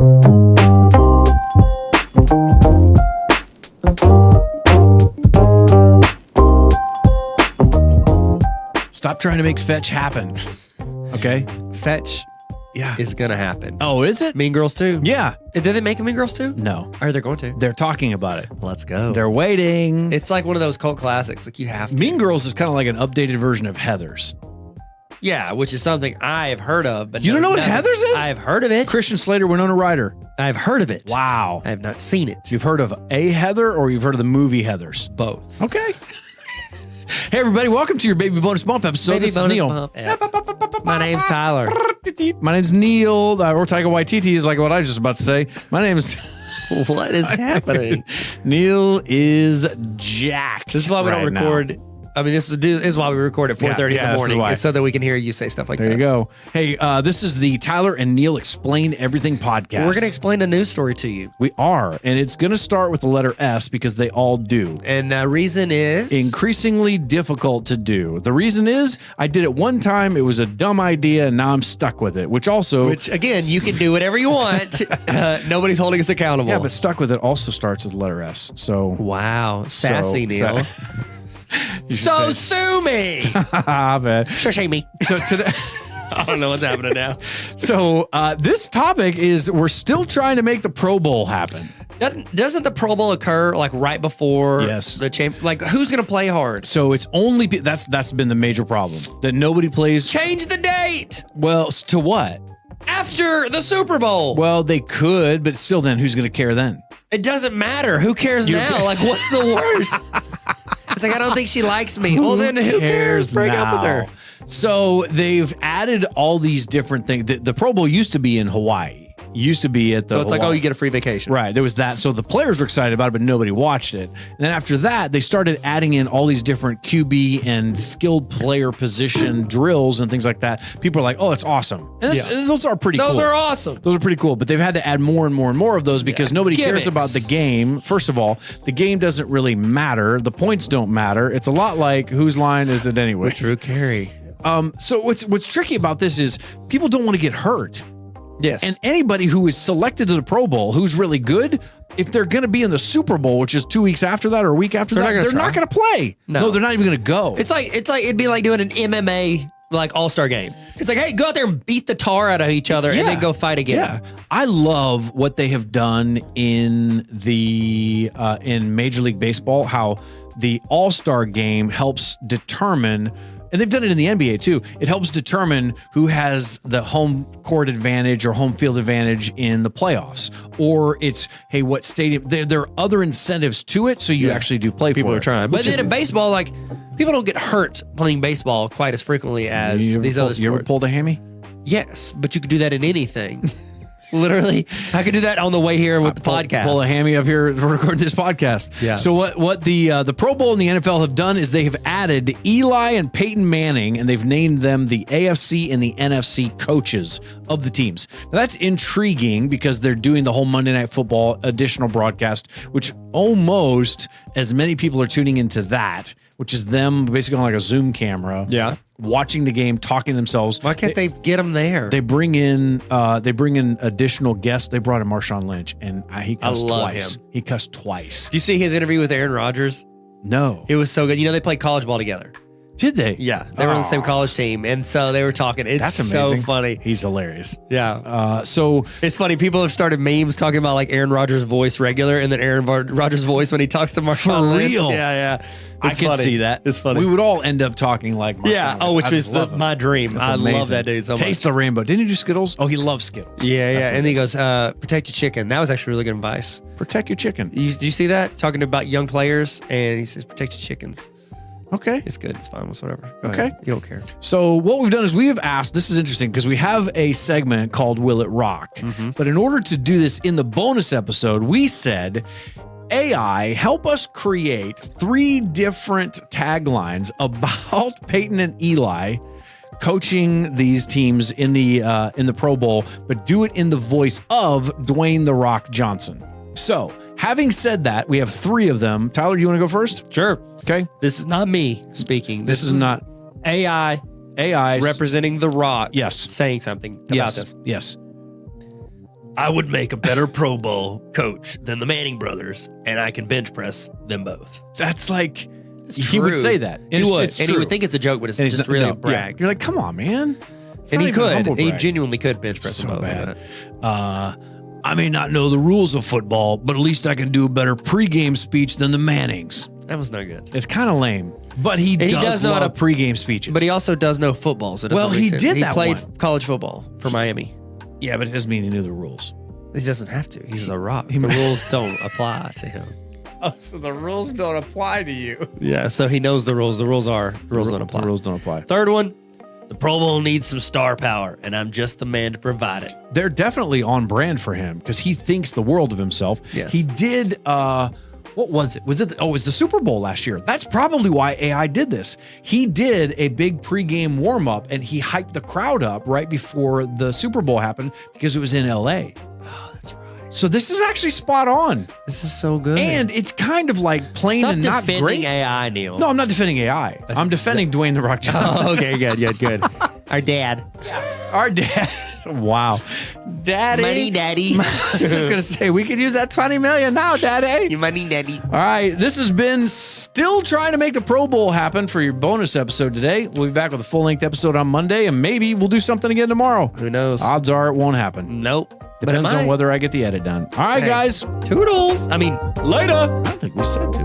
Stop trying to make fetch happen. Okay? Fetch is going to happen. Oh, is it? Mean Girls 2? Yeah. Did they make a Mean Girls 2? No. Or they're going to? They're talking about it. Let's go. They're waiting. It's like one of those cult classics. Like you have to. Mean Girls is kind of like an updated version of Heathers. Yeah, which is something I have heard of. But You don't know what Heathers is? I've heard of it. Christian Slater, Winona Ryder. I've heard of it. Wow. I have not seen it. You've heard of a Heather or you've heard of the movie Heathers? Both. Okay. Hey, everybody. Welcome to your Baby Bonus Bump episode. Baby This is bonus Neil. bump. Yeah. My name's Tyler. My name's Neil. Or Taika Waititi is like what I was just about to say. My name's... What is happening? Neil is jacked. This is why we don't record. Now. I mean, this is why we record at 4:30 in the morning. It's so that we can hear you say stuff like that. There you go. Hey, this is the Tyler and Neil Explain Everything podcast. We're going to explain a news story to you. We are. And it's going to start with the letter S because they all do. And the reason is? Increasingly difficult to do. The reason is I did it one time. It was a dumb idea and now I'm stuck with it, which again, you can do whatever you want. Nobody's holding us accountable. Yeah, but stuck with it also starts with the letter S. So. Wow. Sassy, Neil. So sue me. Stop it. Shush me. So today. I don't know what's happening now. So this topic is we're still trying to make the Pro Bowl happen. Doesn't the Pro Bowl occur like right before the champ? Like who's going to play hard? So it's only that's been the major problem that nobody plays. Change the date. Well, to what? After the Super Bowl. Well, they could, but still, then who's going to care then? It doesn't matter. Who cares now? Like what's the worst? It's like, I don't think she likes me. Well, then who cares? Break up with her. So they've added all these different things. The Pro Bowl used to be in Hawaii. Used to be at the So it's like, oh, you get a free vacation. Right. There was that. So the players were excited about it, but nobody watched it. And then after that, they started adding in all these different QB and skilled player position drills and things like that. People are like, oh, that's awesome. And those are pretty cool. Those are awesome. Those are pretty cool. But they've had to add more and more and more of those because nobody cares about the game. First of all, the game doesn't really matter. The points don't matter. It's a lot like whose line is it anyway? Drew Carey. So what's tricky about this is people don't want to get hurt. Yes. And anybody who is selected to the Pro Bowl who's really good, if they're going to be in the Super Bowl, which is 2 weeks after that or a week after they're not going to play. No, they're not even going to go. It's like it'd be like doing an MMA like all-star game. It's like, hey, go out there and beat the tar out of each other and then go fight again. Yeah. I love what they have done in the in Major League Baseball, how the All-Star game helps determine, and they've done it in the NBA too, it helps determine who has the home court advantage or home field advantage in the playoffs. Or it's, hey, what stadium, there are other incentives to it, so you actually do play people for it. People are trying. But then in baseball, like, people don't get hurt playing baseball quite as frequently as these other sports. You ever pulled a hammy? Yes, but you could do that in anything. Literally, I could do that on the way here with the podcast. Pull a hammy up here recording this podcast. Yeah. So what the Pro Bowl and the NFL have done is they have added Eli and Peyton Manning, and they've named them the AFC and the NFC coaches of the teams. Now that's intriguing because they're doing the whole Monday Night Football additional broadcast, which almost as many people are tuning into that, which is them basically on like a Zoom camera. Yeah. Watching the game, talking to themselves. Why can't they get them there? They bring in additional guests. They brought in Marshawn Lynch, and he cussed twice. He cussed twice. Did you see his interview with Aaron Rodgers? No. It was so good. You know, they played college ball together. Did they? Yeah. They were on the same college team, and so they were talking. It's That's amazing. So funny. He's hilarious. Yeah. So it's funny. People have started memes talking about like Aaron Rodgers' voice regular, and then Aaron Rodgers' voice when he talks to Marshawn Lynch. For real? Yeah. I can see that. It's funny. We would all end up talking like Marshawn. Yeah. Oh, which was my dream. I love that dude so much. Taste the rainbow. Didn't he do Skittles? Oh, he loves Skittles. Yeah. And he goes, protect your chicken. That was actually really good advice. Protect your chicken. Did you see that? Talking about young players, and he says, protect your chickens. Okay. It's good. It's fine. It's whatever. Go okay. ahead. You don't care. So what we've done is we have asked, this is interesting because we have a segment called Will It Rock? Mm-hmm. But in order to do this in the bonus episode, we said, AI, help us create 3 different taglines about Peyton and Eli coaching these teams in the Pro Bowl, but do it in the voice of Dwayne "The Rock" Johnson. So, having said that, we have 3 of them. Tyler, do you want to go first? Sure. Okay. This is not me speaking. This is not AI representing The Rock. Yes. Saying something about this. Yes. I would make a better Pro Bowl coach than the Manning brothers, and I can bench press them both. That's like, It's he would true. say that. He would. It's And he true. would think it's a joke, but it's And he's just not- really no, a brag. yeah. You're like, come on, man. It's And not he even a could. humble He brag. genuinely could bench press So them both. bad. I may not know the rules of football, but at least I can do a better pregame speech than the Mannings. That was no good. It's kind of lame, but he And does know how love pregame speeches. But he also does know football. So it doesn't Well, make he sense. did He that played one. college football for Miami. Yeah, but it doesn't mean he knew the rules. He doesn't have to. He's a rock. The rules don't apply to him. Oh, so the rules don't apply to you. Yeah, so he knows the rules. The rules don't apply. The rules don't apply. Third one, the Pro Bowl needs some star power, and I'm just the man to provide it. They're definitely on brand for him because he thinks the world of himself. Yes. He did, what was it? It was the Super Bowl last year. That's probably why AI did this. He did a big pregame warm up and he hyped the crowd up right before the Super Bowl happened because it was in LA. Oh, that's right. So this is actually spot on. This is so good. And it's kind of like plain Stop and not defending great. AI, Neil. No, I'm not defending AI. I'm defending Dwayne The Rock Johnson. Oh, okay, good. Our dad. Our dad. Wow. Daddy. Money daddy. I was just going to say, we could use that 20 million now, Daddy. Your money daddy. All right. This has been still trying to make the Pro Bowl happen for your bonus episode today. We'll be back with a full-length episode on Monday, and maybe we'll do something again tomorrow. Who knows? Odds are it won't happen. Nope. Depends on whether I get the edit done. All right, Hey. guys. Toodles. I mean, later. I think we said to.